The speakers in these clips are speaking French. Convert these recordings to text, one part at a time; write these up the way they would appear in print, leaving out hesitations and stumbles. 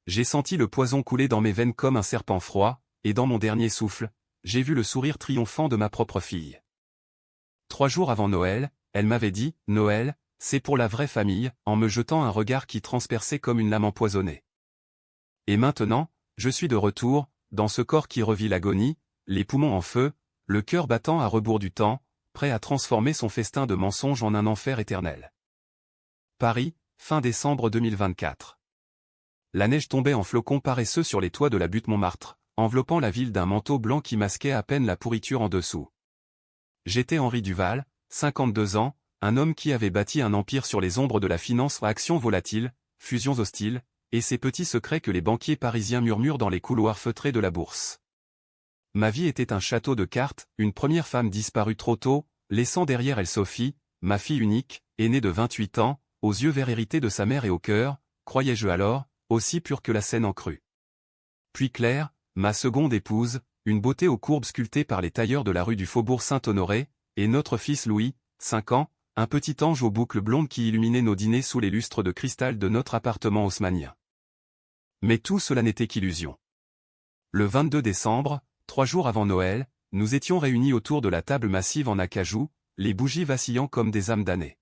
J'ai senti le poison couler dans mes veines comme un serpent froid, et dans mon dernier souffle, j'ai vu le sourire triomphant de ma propre fille. 3 jours avant Noël, elle m'avait dit « Noël, c'est pour la vraie famille », en me jetant un regard qui transperçait comme une lame empoisonnée. Et maintenant, je suis de retour, dans ce corps qui revit l'agonie, les poumons en feu, le cœur battant à rebours du temps, prêt à transformer son festin de mensonges en un enfer éternel. Paris, fin décembre 2024. La neige tombait en flocons paresseux sur les toits de la butte Montmartre, enveloppant la ville d'un manteau blanc qui masquait à peine la pourriture en dessous. J'étais Henri Duval, 52 ans, un homme qui avait bâti un empire sur les ombres de la finance à actions volatiles, fusions hostiles, et ces petits secrets que les banquiers parisiens murmurent dans les couloirs feutrés de la bourse. Ma vie était un château de cartes, une première femme disparue trop tôt, laissant derrière elle Sophie, ma fille unique, aînée de 28 ans, aux yeux verts hérités de sa mère et au cœur, croyais-je alors, aussi pure que la Seine en crue. Puis Claire, ma seconde épouse, une beauté aux courbes sculptées par les tailleurs de la rue du Faubourg Saint-Honoré, et notre fils Louis, 5 ans, un petit ange aux boucles blondes qui illuminait nos dîners sous les lustres de cristal de notre appartement haussmannien. Mais tout cela n'était qu'illusion. Le 22 décembre, 3 jours avant Noël, nous étions réunis autour de la table massive en acajou, les bougies vacillant comme des âmes damnées.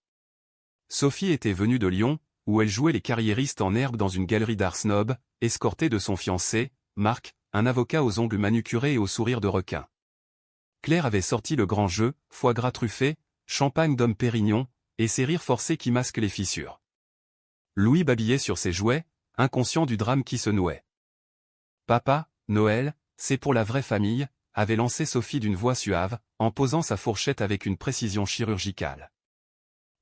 Sophie était venue de Lyon, où elle jouait les carriéristes en herbe dans une galerie d'art snob, escortée de son fiancé, Marc, un avocat aux ongles manucurés et au sourire de requin. Claire avait sorti le grand jeu, foie gras truffé, champagne d'homme Pérignon, et ses rires forcés qui masquent les fissures. Louis babillait sur ses jouets, inconscient du drame qui se nouait. « Papa, Noël, c'est pour la vraie famille », avait lancé Sophie d'une voix suave, en posant sa fourchette avec une précision chirurgicale.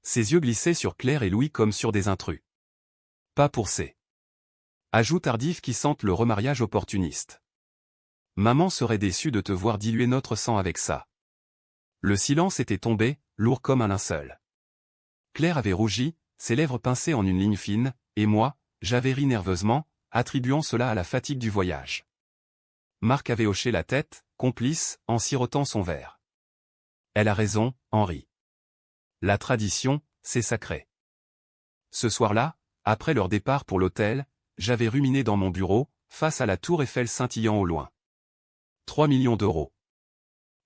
Ses yeux glissaient sur Claire et Louis comme sur des intrus. « Pas pour ces ajouts tardifs qui sentent le remariage opportuniste. Maman serait déçue de te voir diluer notre sang avec ça. » Le silence était tombé, lourd comme un linceul. Claire avait rougi, ses lèvres pincées en une ligne fine, et moi, j'avais ri nerveusement, attribuant cela à la fatigue du voyage. Marc avait hoché la tête, complice, en sirotant son verre. « Elle a raison, Henri. La tradition, c'est sacré. » Ce soir-là, après leur départ pour l'hôtel, j'avais ruminé dans mon bureau, face à la tour Eiffel scintillant au loin. 3 millions d'euros.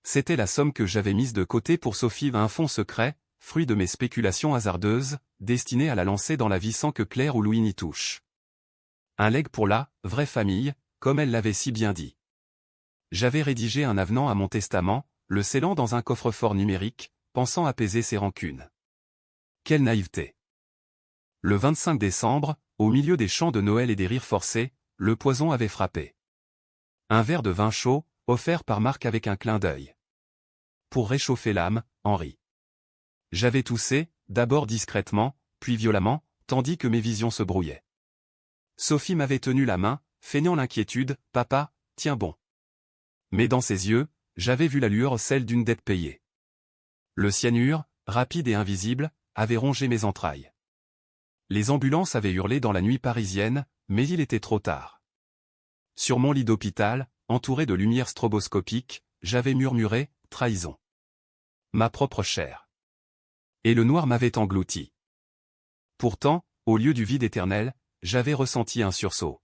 C'était la somme que j'avais mise de côté pour Sophie, un fonds secret, fruit de mes spéculations hasardeuses, destiné à la lancer dans la vie sans que Claire ou Louis n'y touchent. Un legs pour la vraie famille, comme elle l'avait si bien dit. J'avais rédigé un avenant à mon testament, le scellant dans un coffre-fort numérique, pensant apaiser ses rancunes. Quelle naïveté! Le 25 décembre, au milieu des chants de Noël et des rires forcés, le poison avait frappé. Un verre de vin chaud, offert par Marc avec un clin d'œil. Pour réchauffer l'âme, Henri. J'avais toussé, d'abord discrètement, puis violemment, tandis que mes visions se brouillaient. Sophie m'avait tenu la main, feignant l'inquiétude, « Papa, tiens bon. » Mais dans ses yeux, j'avais vu la lueur, celle d'une dette payée. Le cyanure, rapide et invisible, avait rongé mes entrailles. Les ambulances avaient hurlé dans la nuit parisienne, mais il était trop tard. Sur mon lit d'hôpital, entouré de lumières stroboscopiques, j'avais murmuré « Trahison. » Ma propre chair. Et le noir m'avait englouti. Pourtant, au lieu du vide éternel, j'avais ressenti un sursaut.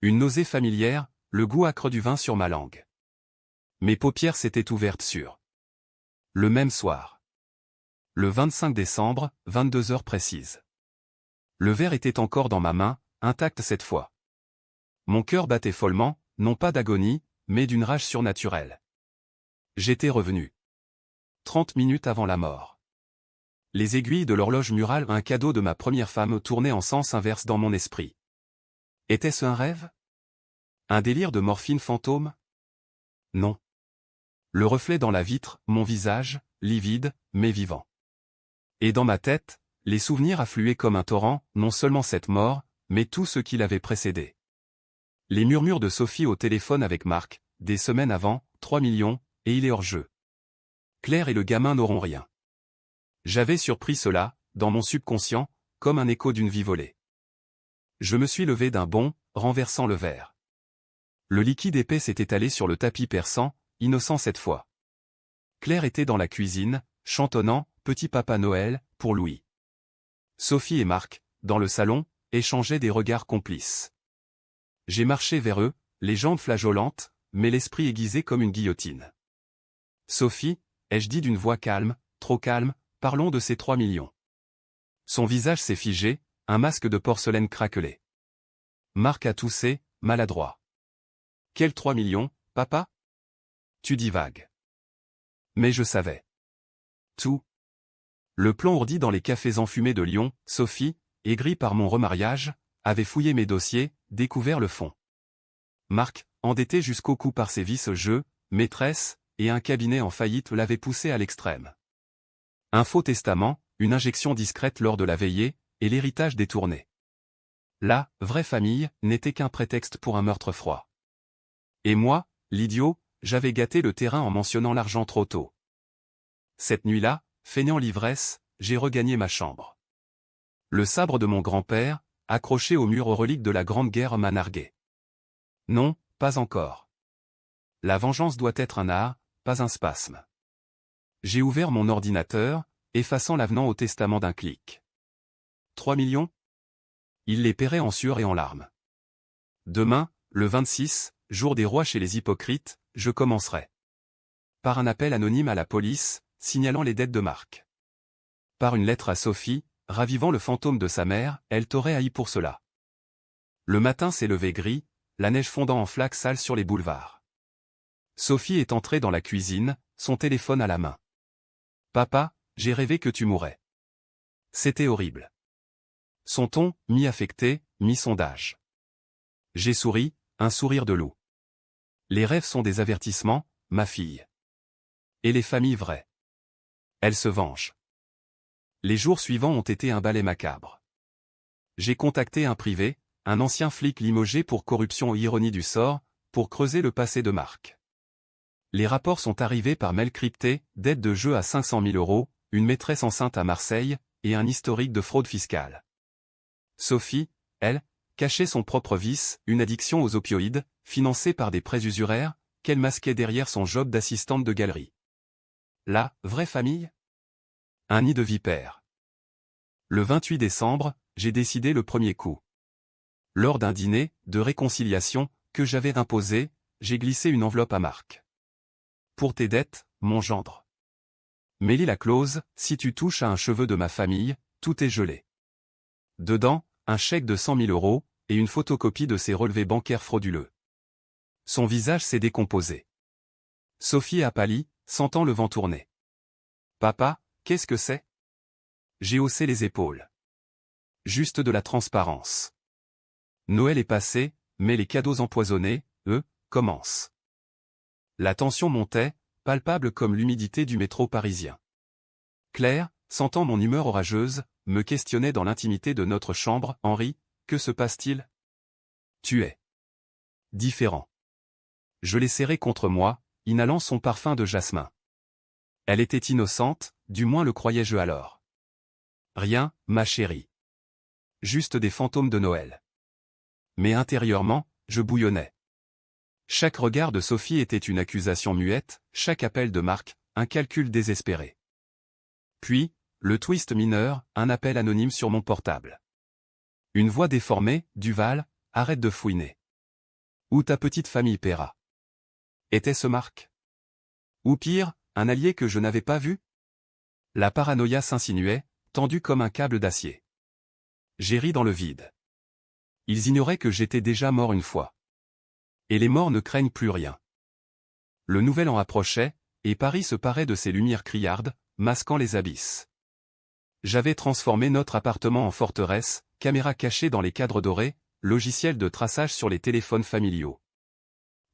Une nausée familière, le goût âcre du vin sur ma langue. Mes paupières s'étaient ouvertes sur. Le même soir. Le 25 décembre, 22 heures précises. Le verre était encore dans ma main, intact cette fois. Mon cœur battait follement, non pas d'agonie, mais d'une rage surnaturelle. J'étais revenu. 30 minutes avant la mort. Les aiguilles de l'horloge murale, un cadeau de ma première femme, tournaient en sens inverse dans mon esprit. Était-ce un rêve? Un délire de morphine fantôme? Non. Le reflet dans la vitre, mon visage, livide, mais vivant. Et dans ma tête, les souvenirs affluaient comme un torrent, non seulement cette mort, mais tout ce qui l'avait précédé. Les murmures de Sophie au téléphone avec Marc, des semaines avant, 3 millions, et il est hors jeu. Claire et le gamin n'auront rien. J'avais surpris cela, dans mon subconscient, comme un écho d'une vie volée. Je me suis levé d'un bond, renversant le verre. Le liquide épais s'est étalé sur le tapis perçant, innocent cette fois. Claire était dans la cuisine, chantonnant « Petit Papa Noël » pour Louis. Sophie et Marc, dans le salon, échangeaient des regards complices. J'ai marché vers eux, les jambes flageolantes, mais l'esprit aiguisé comme une guillotine. Sophie, ai-je dit d'une voix calme, trop calme, parlons de ces 3 millions. Son visage s'est figé, un masque de porcelaine craquelé. Marc a toussé, maladroit. Quels 3 millions, papa? Tu divagues. Mais je savais. Tout. Le plan ourdi dans les cafés enfumés de Lyon, Sophie, aigrie par mon remariage, avait fouillé mes dossiers, découvert le fond. Marc, endetté jusqu'au cou par ses vices-jeux, maîtresse, et un cabinet en faillite l'avait poussé à l'extrême. Un faux testament, une injection discrète lors de la veillée, et l'héritage détourné. La vraie famille n'était qu'un prétexte pour un meurtre froid. Et moi, l'idiot, j'avais gâté le terrain en mentionnant l'argent trop tôt. Cette nuit-là, feignant l'ivresse, j'ai regagné ma chambre. Le sabre de mon grand-père, accroché au mur aux reliques de la Grande Guerre, m'a nargué. Non, pas encore. La vengeance doit être un art, pas un spasme. J'ai ouvert mon ordinateur, effaçant l'avenant au testament d'un clic. 3 millions? Il les paierait en sueur et en larmes. Demain, le 26, jour des rois chez les hypocrites, je commencerai. Par un appel anonyme à la police, signalant les dettes de Marc. Par une lettre à Sophie, ravivant le fantôme de sa mère, elle t'aurait haï pour cela. Le matin s'est levé gris, la neige fondant en flaques sales sur les boulevards. Sophie est entrée dans la cuisine, son téléphone à la main. Papa, j'ai rêvé que tu mourais. C'était horrible. Son ton, mi-affecté, mi-sondage. J'ai souri, un sourire de loup. Les rêves sont des avertissements, ma fille. Et les familles vraies. Elles se vengent. Les jours suivants ont été un balai macabre. J'ai contacté un privé, un ancien flic limogé pour corruption et ironie du sort, pour creuser le passé de Marc. Les rapports sont arrivés par mail crypté, dette de jeu à 500 000 €, une maîtresse enceinte à Marseille, et un historique de fraude fiscale. Sophie, elle, cachait son propre vice, une addiction aux opioïdes, financée par des prêts usuraires, qu'elle masquait derrière son job d'assistante de galerie. La vraie famille? Un nid de vipères. Le 28 décembre, j'ai décidé le premier coup. Lors d'un dîner, de réconciliation, que j'avais imposé, j'ai glissé une enveloppe à Marc. Pour tes dettes, mon gendre. Mêlis la clause, si tu touches à un cheveu de ma famille, tout est gelé. Dedans, un chèque de 100 000 €, et une photocopie de ses relevés bancaires frauduleux. Son visage s'est décomposé. Sophie a pâli, sentant le vent tourner. Papa, qu'est-ce que c'est? J'ai haussé les épaules. Juste de la transparence. Noël est passé, mais les cadeaux empoisonnés, eux, commencent. La tension montait, palpable comme l'humidité du métro parisien. Claire, sentant mon humeur orageuse, me questionnait dans l'intimité de notre chambre. Henri, que se passe-t-il? Tu es différent. Je l'ai serrée contre moi, inhalant son parfum de jasmin. Elle était innocente, du moins le croyais-je alors. Rien, ma chérie. Juste des fantômes de Noël. Mais intérieurement, je bouillonnais. Chaque regard de Sophie était une accusation muette, chaque appel de Marc, un calcul désespéré. Puis, le twist mineur, un appel anonyme sur mon portable. Une voix déformée, Duval, arrête de fouiner. Où ta petite famille paiera. Était-ce Marc? Ou pire, un allié que je n'avais pas vu? La paranoïa s'insinuait, tendue comme un câble d'acier. J'ai ri dans le vide. Ils ignoraient que j'étais déjà mort une fois. Et les morts ne craignent plus rien. Le nouvel an approchait, et Paris se parait de ses lumières criardes, masquant les abysses. J'avais transformé notre appartement en forteresse, caméra cachée dans les cadres dorés, logiciel de traçage sur les téléphones familiaux.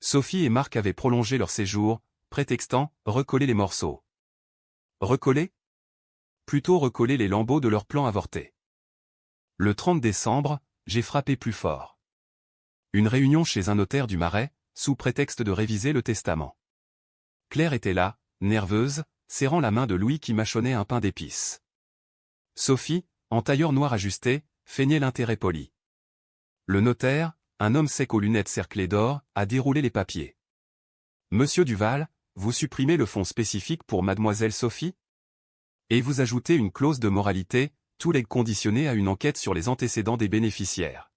Sophie et Marc avaient prolongé leur séjour, prétextant « recoller les morceaux ». Recoller? Plutôt recoller les lambeaux de leur plan avorté. Le 30 décembre, j'ai frappé plus fort. Une réunion chez un notaire du Marais, sous prétexte de réviser le testament. Claire était là, nerveuse, serrant la main de Louis qui mâchonnait un pain d'épices. Sophie, en tailleur noir ajusté, feignait l'intérêt poli. Le notaire, un homme sec aux lunettes cerclées d'or, a déroulé les papiers. Monsieur Duval, vous supprimez le fonds spécifique pour mademoiselle Sophie? Et vous ajoutez une clause de moralité, tout legs conditionné à une enquête sur les antécédents des bénéficiaires.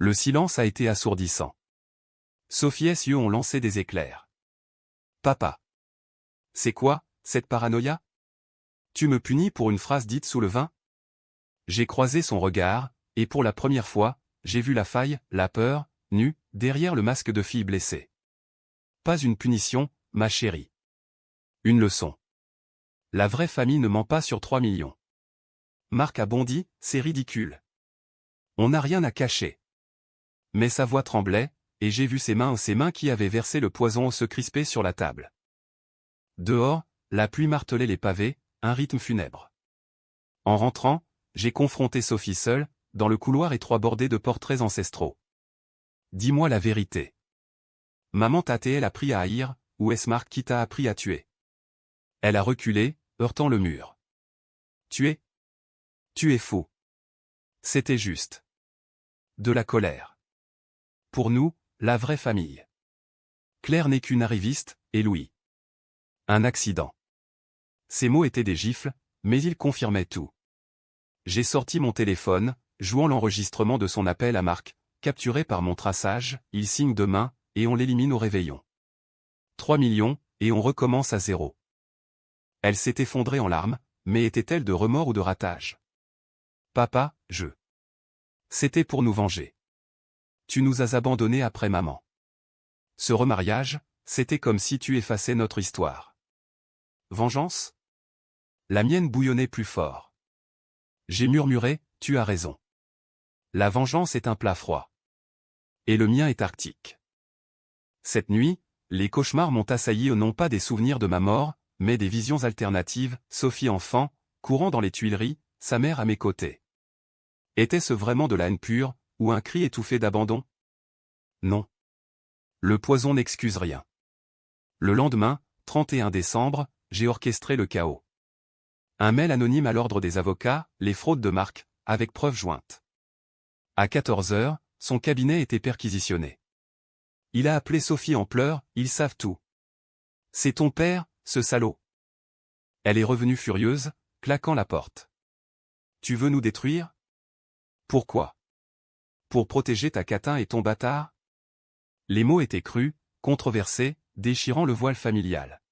Le silence a été assourdissant. Sophie et yeux ont lancé des éclairs. Papa. C'est quoi, cette paranoïa? Tu me punis pour une phrase dite sous le vin? J'ai croisé son regard, et pour la première fois, j'ai vu la faille, la peur, nue, derrière le masque de fille blessée. Pas une punition, ma chérie. Une leçon. La vraie famille ne ment pas sur 3 millions. Marc a bondi, c'est ridicule. On n'a rien à cacher. Mais sa voix tremblait, et j'ai vu ses mains qui avaient versé le poison se crisper sur la table. Dehors, la pluie martelait les pavés, un rythme funèbre. En rentrant, j'ai confronté Sophie seule, dans le couloir étroit bordé de portraits ancestraux. Dis-moi la vérité. Maman t'a-t-elle appris à haïr, ou est-ce Marc qui t'a appris à tuer? Elle a reculé, heurtant le mur. Tuer? Tu es fou. C'était juste. De la colère. Pour nous, la vraie famille. Claire n'est qu'une arriviste, et Louis. Un accident. Ces mots étaient des gifles, mais ils confirmaient tout. J'ai sorti mon téléphone, jouant l'enregistrement de son appel à Marc, capturé par mon traçage, il signe demain, et on l'élimine au réveillon. 3 millions, et on recommence à zéro. Elle s'est effondrée en larmes, mais était-elle de remords ou de ratage? Papa, C'était pour nous venger. Tu nous as abandonnés après maman. Ce remariage, c'était comme si tu effaçais notre histoire. Vengeance? La mienne bouillonnait plus fort. J'ai murmuré, tu as raison. La vengeance est un plat froid. Et le mien est arctique. Cette nuit, les cauchemars m'ont assailli non pas des souvenirs de ma mort, mais des visions alternatives, Sophie enfant, courant dans les Tuileries, sa mère à mes côtés. Était-ce vraiment de la haine pure, ou un cri étouffé d'abandon? Non. Le poison n'excuse rien. Le lendemain, 31 décembre, j'ai orchestré le chaos. Un mail anonyme à l'ordre des avocats, les fraudes de Marc, avec preuves jointes. À 14 heures, son cabinet était perquisitionné. Il a appelé Sophie en pleurs, ils savent tout. C'est ton père, ce salaud. Elle est revenue furieuse, claquant la porte. Tu veux nous détruire? Pourquoi? Pour protéger ta catin et ton bâtard? Les mots étaient crus, controversés, déchirant le voile familial.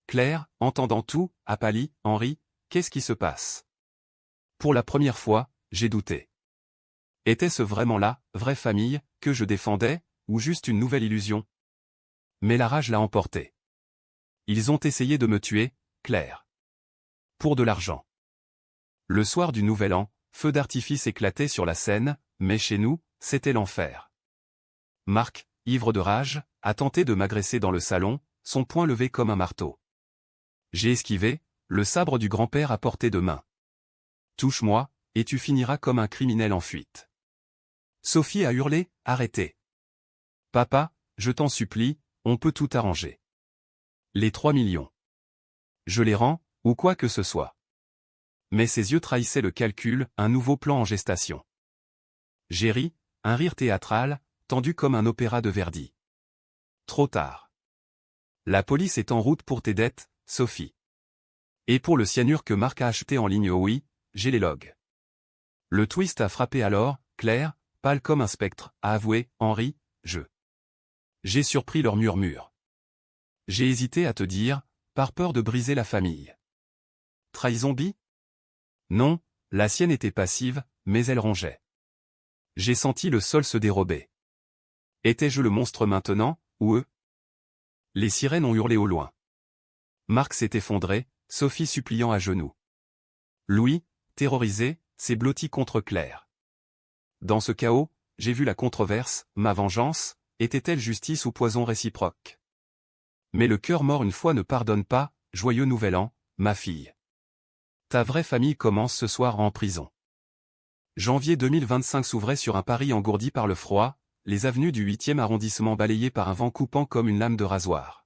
Claire, entendant tout, a pâli. Henri, qu'est-ce qui se passe? Pour la première fois, j'ai douté. Était-ce vraiment la vraie famille que je défendais, ou juste une nouvelle illusion? Mais la rage l'a emporté. Ils ont essayé de me tuer, Claire. Pour de l'argent. Le soir du Nouvel An, feu d'artifice éclatait sur la scène, mais chez nous, c'était l'enfer. Marc, ivre de rage, a tenté de m'agresser dans le salon, son poing levé comme un marteau. J'ai esquivé, le sabre du grand-père à portée de main. Touche-moi, et tu finiras comme un criminel en fuite. Sophie a hurlé, arrêtez. Papa, je t'en supplie, on peut tout arranger. Les 3 millions. Je les rends, ou quoi que ce soit. Mais ses yeux trahissaient le calcul, un nouveau plan en gestation. J'ai ri, un rire théâtral, tendu comme un opéra de Verdi. Trop tard. La police est en route pour tes dettes, Sophie. Et pour le cyanure que Marc a acheté en ligne, oh oui, j'ai les logs. Le twist a frappé alors, Claire, pâle comme un spectre, a avoué, Henri, J'ai surpris leur murmure. J'ai hésité à te dire, par peur de briser la famille. Trahison bi? Non, la sienne était passive, mais elle rongeait. J'ai senti le sol se dérober. Étais-je le monstre maintenant, ou eux? Les sirènes ont hurlé au loin. Marc s'est effondré, Sophie suppliant à genoux. Louis, terrorisé, s'est blotti contre Claire. Dans ce chaos, j'ai vu la controverse, ma vengeance, était-elle justice ou poison réciproque? Mais le cœur mort une fois ne pardonne pas, joyeux nouvel an, ma fille. Ta vraie famille commence ce soir en prison. Janvier 2025 s'ouvrait sur un Paris engourdi par le froid, les avenues du 8e arrondissement balayées par un vent coupant comme une lame de rasoir.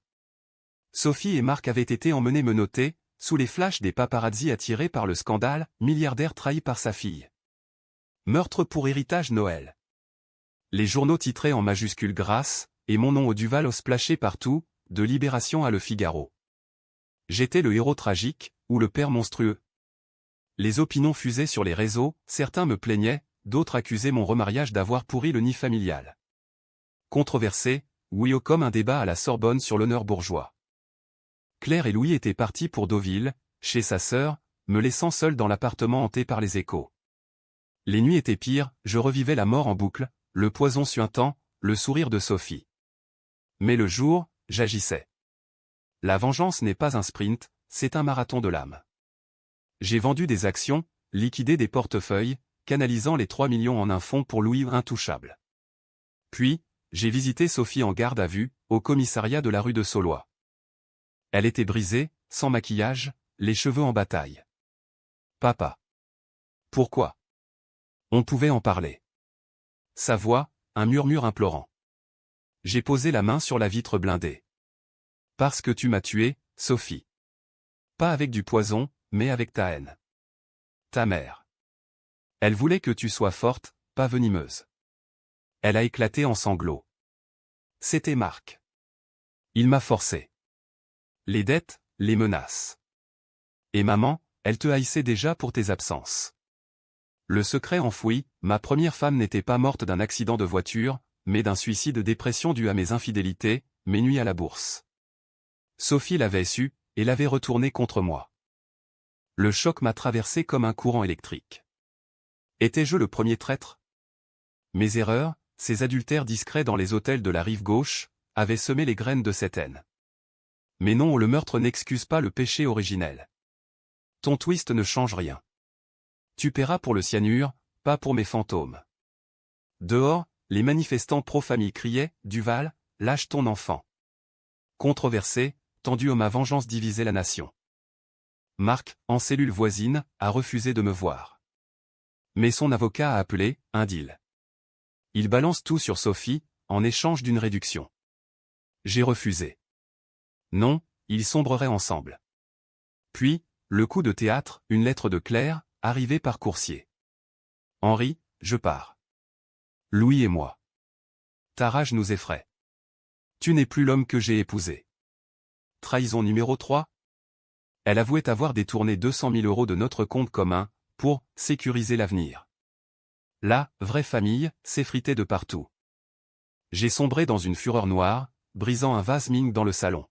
Sophie et Marc avaient été emmenés menottés, sous les flashs des paparazzi attirés par le scandale, milliardaire trahi par sa fille. Meurtre pour héritage Noël. Les journaux titraient en majuscules grasses, et mon nom au Duval splashé partout, de Libération à Le Figaro. J'étais le héros tragique, ou le père monstrueux. Les opinions fusaient sur les réseaux, certains me plaignaient, d'autres accusaient mon remariage d'avoir pourri le nid familial. Controversé, oui ou comme un débat à la Sorbonne sur l'honneur bourgeois. Claire et Louis étaient partis pour Deauville, chez sa sœur, me laissant seul dans l'appartement hanté par les échos. Les nuits étaient pires, je revivais la mort en boucle, le poison suintant, le sourire de Sophie. Mais le jour, j'agissais. La vengeance n'est pas un sprint, c'est un marathon de l'âme. J'ai vendu des actions, liquidé des portefeuilles, canalisant les 3 millions en un fonds pour Louis intouchable. Puis, j'ai visité Sophie en garde à vue, au commissariat de la rue de Saulois. Elle était brisée, sans maquillage, les cheveux en bataille. Papa. Pourquoi? On pouvait en parler. Sa voix, un murmure implorant. J'ai posé la main sur la vitre blindée. Parce que tu m'as tué, Sophie. Pas avec du poison, mais avec ta haine. Ta mère. Elle voulait que tu sois forte, pas venimeuse. Elle a éclaté en sanglots. C'était Marc. Il m'a forcé. Les dettes, les menaces. Et maman, elle te haïssait déjà pour tes absences. Le secret enfoui, ma première femme n'était pas morte d'un accident de voiture, mais d'un suicide dépression dû à mes infidélités, mes nuits à la bourse. Sophie l'avait su, et l'avait retourné contre moi. Le choc m'a traversé comme un courant électrique. Étais-je le premier traître? Mes erreurs, ces adultères discrets dans les hôtels de la rive gauche, avaient semé les graines de cette haine. Mais non, le meurtre n'excuse pas le péché originel. Ton twist ne change rien. Tu paieras pour le cyanure, pas pour mes fantômes. Dehors, les manifestants pro-famille criaient « Duval, lâche ton enfant ». Controversé, tendu à ma vengeance divisait la nation. Marc, en cellule voisine, a refusé de me voir. Mais son avocat a appelé « un deal ». Il balance tout sur Sophie, en échange d'une réduction. J'ai refusé. Non, ils sombreraient ensemble. Puis, le coup de théâtre, une lettre de Claire, arrivée par coursier. Henri, je pars. Louis et moi. Ta rage nous effraie. Tu n'es plus l'homme que j'ai épousé. Trahison numéro 3. Elle avouait avoir détourné 200 000 € de notre compte commun, pour sécuriser l'avenir. La vraie famille s'effritait de partout. J'ai sombré dans une fureur noire, brisant un vase Ming dans le salon.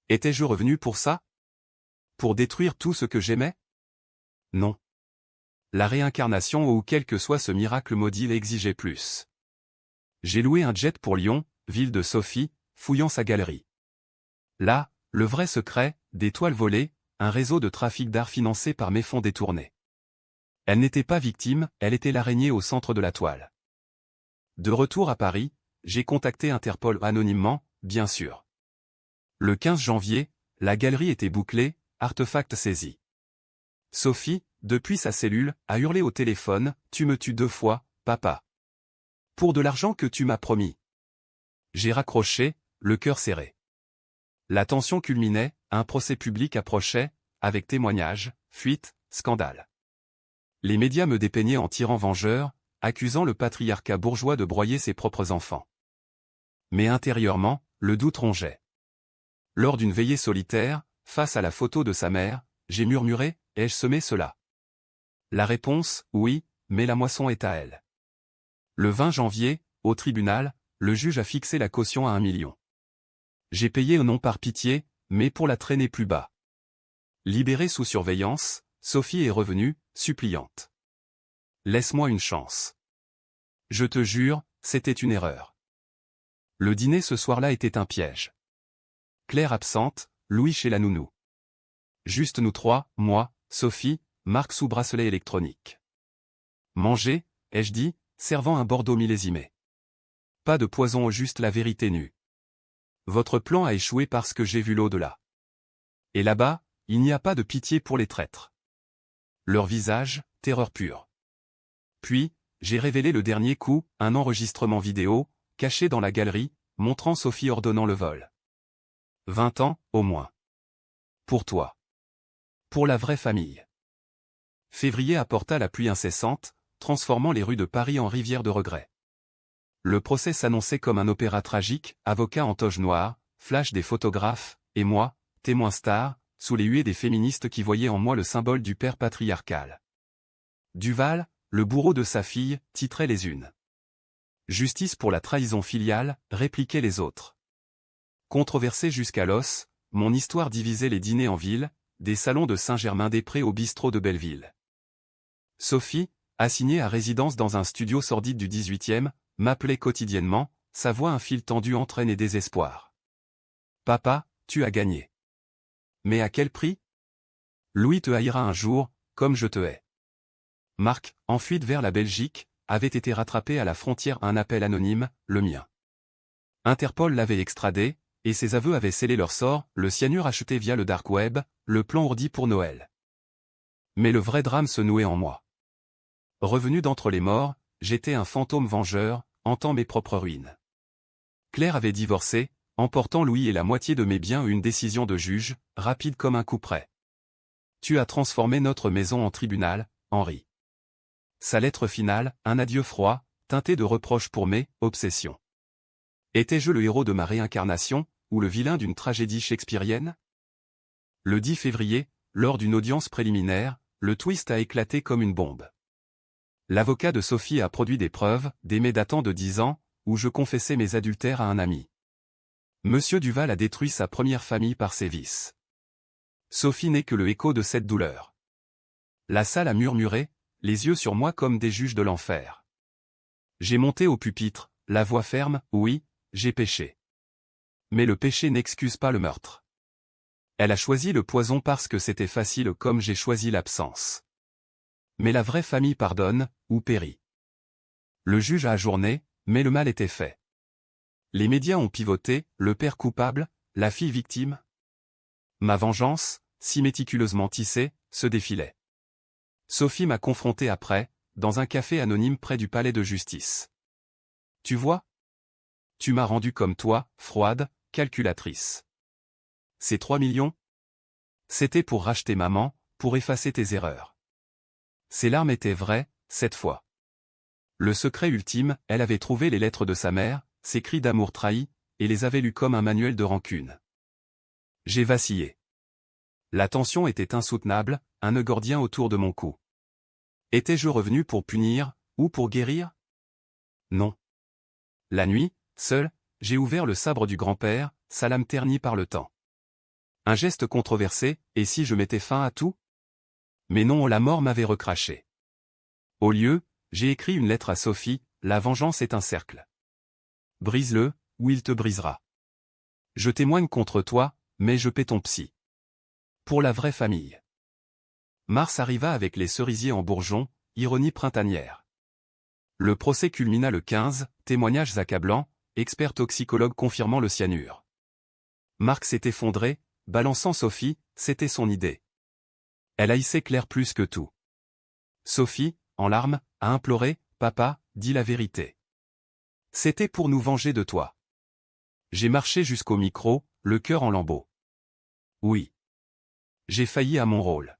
Étais-je revenu pour ça? Pour détruire tout ce que j'aimais? Non. La réincarnation ou quel que soit ce miracle maudit l'exigeait plus. J'ai loué un jet pour Lyon, ville de Sophie, fouillant sa galerie. Là, le vrai secret, des toiles volées, un réseau de trafic d'art financé par mes fonds détournés. Elle n'était pas victime, elle était l'araignée au centre de la toile. De retour à Paris, j'ai contacté Interpol anonymement, bien sûr. Le 15 janvier, la galerie était bouclée, artefact saisi. Sophie, depuis sa cellule, a hurlé au téléphone, « Tu me tues 2 fois, papa. Pour de l'argent que tu m'as promis. » J'ai raccroché, le cœur serré. La tension culminait, un procès public approchait, avec témoignages, fuites, scandales. Les médias me dépeignaient en tyran vengeur, accusant le patriarcat bourgeois de broyer ses propres enfants. Mais intérieurement, le doute rongeait. Lors d'une veillée solitaire, face à la photo de sa mère, j'ai murmuré, « Ai-je semé cela ?» La réponse, oui, mais la moisson est à elle. Le 20 janvier, au tribunal, le juge a fixé la caution à 1 million. J'ai payé non par pitié, mais pour la traîner plus bas. Libérée sous surveillance, Sophie est revenue, suppliante. Laisse-moi une chance. Je te jure, c'était une erreur. Le dîner ce soir-là était un piège. Claire absente, Louis chez la nounou. Juste nous 3, moi, Sophie, Marc sous bracelet électronique. Manger, ai-je dit, servant un Bordeaux millésimé. Pas de poison, juste la vérité nue. Votre plan a échoué parce que j'ai vu l'au-delà. Et là-bas, il n'y a pas de pitié pour les traîtres. Leur visage, terreur pure. Puis, j'ai révélé le dernier coup, un enregistrement vidéo, caché dans la galerie, montrant Sophie ordonnant le vol. 20 ans, au moins. Pour toi. Pour la vraie famille. Février apporta la pluie incessante, transformant les rues de Paris en rivière de regrets. Le procès s'annonçait comme un opéra tragique, avocat en toge noire, flash des photographes, et moi, témoin star, sous les huées des féministes qui voyaient en moi le symbole du père patriarcal. Duval, le bourreau de sa fille, titraient les unes. Justice pour la trahison filiale, répliquaient les autres. Controversée jusqu'à l'os, mon histoire divisait les dîners en ville, des salons de Saint-Germain-des-Prés au bistrot de Belleville. Sophie, assignée à résidence dans un studio sordide du 18e, m'appelait quotidiennement, sa voix un fil tendu entraîne et désespoir. « Papa, tu as gagné. Mais à quel prix ? Louis te haïra un jour, comme je te hais. » Marc, en fuite vers la Belgique, avait été rattrapé à la frontière un appel anonyme, le mien. Interpol l'avait extradé, et ses aveux avaient scellé leur sort, le cyanure acheté via le dark web, le plan ourdi pour Noël. Mais le vrai drame se nouait en moi. Revenu d'entre les morts, j'étais un fantôme vengeur, hantant mes propres ruines. Claire avait divorcé, emportant Louis et la moitié de mes biens, une décision de juge, rapide comme un coup près. Tu as transformé notre maison en tribunal, Henri. Sa lettre finale, un adieu froid, teinté de reproches pour mes obsessions. Étais-je le héros de ma réincarnation, ou le vilain d'une tragédie shakespearienne ? Le 10 février, lors d'une audience préliminaire, le twist a éclaté comme une bombe. L'avocat de Sophie a produit des preuves, des mets datant de 10 ans, où je confessais mes adultères à un ami. Monsieur Duval a détruit sa première famille par ses vices. Sophie n'est que le écho de cette douleur. La salle a murmuré, les yeux sur moi comme des juges de l'enfer. J'ai monté au pupitre, la voix ferme, oui, j'ai péché. Mais le péché n'excuse pas le meurtre. Elle a choisi le poison parce que c'était facile comme j'ai choisi l'absence. Mais la vraie famille pardonne, ou périt. Le juge a ajourné, mais le mal était fait. Les médias ont pivoté, le père coupable, la fille victime. Ma vengeance, si méticuleusement tissée, se défilait. Sophie m'a confronté après, dans un café anonyme près du palais de justice. Tu vois ? Tu m'as rendu comme toi, froide, calculatrice. Ces 3 millions ? C'était pour racheter maman, pour effacer tes erreurs. Ses larmes étaient vraies, cette fois. Le secret ultime, elle avait trouvé les lettres de sa mère, ses cris d'amour trahis, et les avait lus comme un manuel de rancune. J'ai vacillé. La tension était insoutenable, un nœud gordien autour de mon cou. Étais-je revenu pour punir, ou pour guérir ? Non. La nuit, seul, j'ai ouvert le sabre du grand-père, sa lame ternie par le temps. Un geste controversé, et si je mettais fin à tout ? Mais non, la mort m'avait recraché. Au lieu, j'ai écrit une lettre à Sophie, la vengeance est un cercle. Brise-le, ou il te brisera. Je témoigne contre toi, mais je paie ton psy. Pour la vraie famille. Mars arriva avec les cerisiers en bourgeon, ironie printanière. Le procès culmina le 15, témoignages accablants, expert toxicologue confirmant le cyanure. Marc s'est effondré, balançant Sophie, c'était son idée. Elle haïssait Claire plus que tout. Sophie, en larmes, a imploré, « Papa, dis la vérité. C'était pour nous venger de toi. » J'ai marché jusqu'au micro, le cœur en lambeaux. Oui. J'ai failli à mon rôle.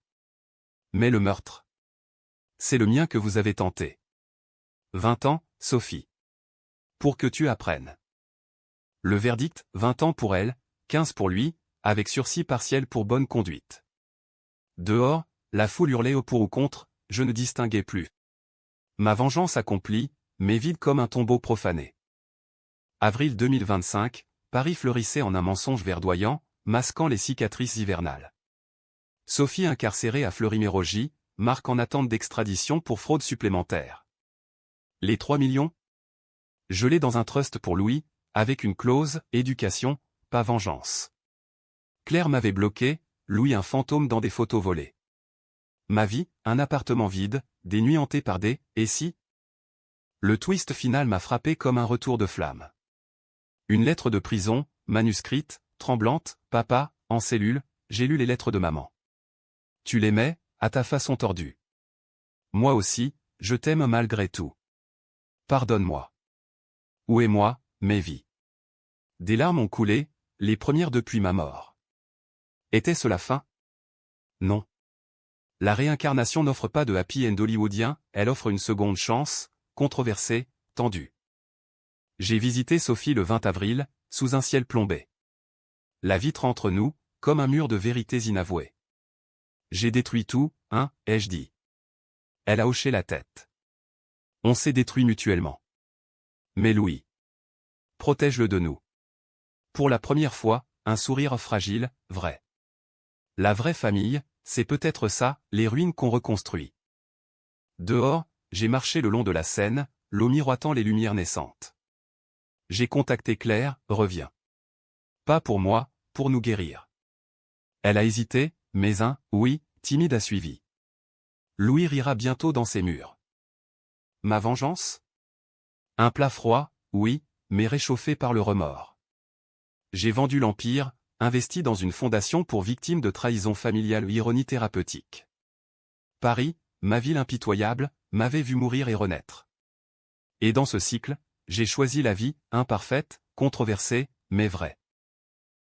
Mais le meurtre. C'est le mien que vous avez tenté. 20 ans, Sophie. Pour que tu apprennes. Le verdict, 20 ans pour elle, 15 pour lui, avec sursis partiel pour bonne conduite. Dehors, la foule hurlait au pour ou contre, je ne distinguais plus. Ma vengeance accomplie, mais vide comme un tombeau profané. Avril 2025, Paris fleurissait en un mensonge verdoyant, masquant les cicatrices hivernales. Sophie incarcérée à Fleury-Mérogis, Marc en attente d'extradition pour fraude supplémentaire. Les 3 millions ? Gelés dans un trust pour Louis, avec une clause, éducation, pas vengeance. Claire m'avait bloqué, Louis un fantôme dans des photos volées. Ma vie, un appartement vide, des nuits hantées par des « et si ?» Le twist final m'a frappé comme un retour de flamme. Une lettre de prison, manuscrite, tremblante, « Papa, en cellule, j'ai lu les lettres de maman. Tu l'aimais, à ta façon tordue. Moi aussi, je t'aime malgré tout. Pardonne-moi. Où est moi, mes vies ? Des larmes ont coulé, les premières depuis ma mort. Était-ce la fin ? Non. La réincarnation n'offre pas de happy end hollywoodien, elle offre une seconde chance, controversée, tendue. J'ai visité Sophie le 20 avril, sous un ciel plombé. La vitre entre nous, comme un mur de vérités inavouées. J'ai détruit tout, hein, ai-je dit. Elle a hoché la tête. On s'est détruit mutuellement. Mais Louis. Protège-le de nous. Pour la première fois, un sourire fragile, vrai. La vraie famille, c'est peut-être ça, les ruines qu'on reconstruit. Dehors, j'ai marché le long de la Seine, l'eau miroitant les lumières naissantes. J'ai contacté Claire, reviens. Pas pour moi, pour nous guérir. Elle a hésité, mais un « oui » timide a suivi. Louis rira bientôt dans ses murs. Ma vengeance? Un plat froid, oui, mais réchauffé par le remords. J'ai vendu l'Empire, investi dans une fondation pour victimes de trahison familiale ou ironie thérapeutique. Paris, ma ville impitoyable, m'avait vu mourir et renaître. Et dans ce cycle, j'ai choisi la vie, imparfaite, controversée, mais vraie.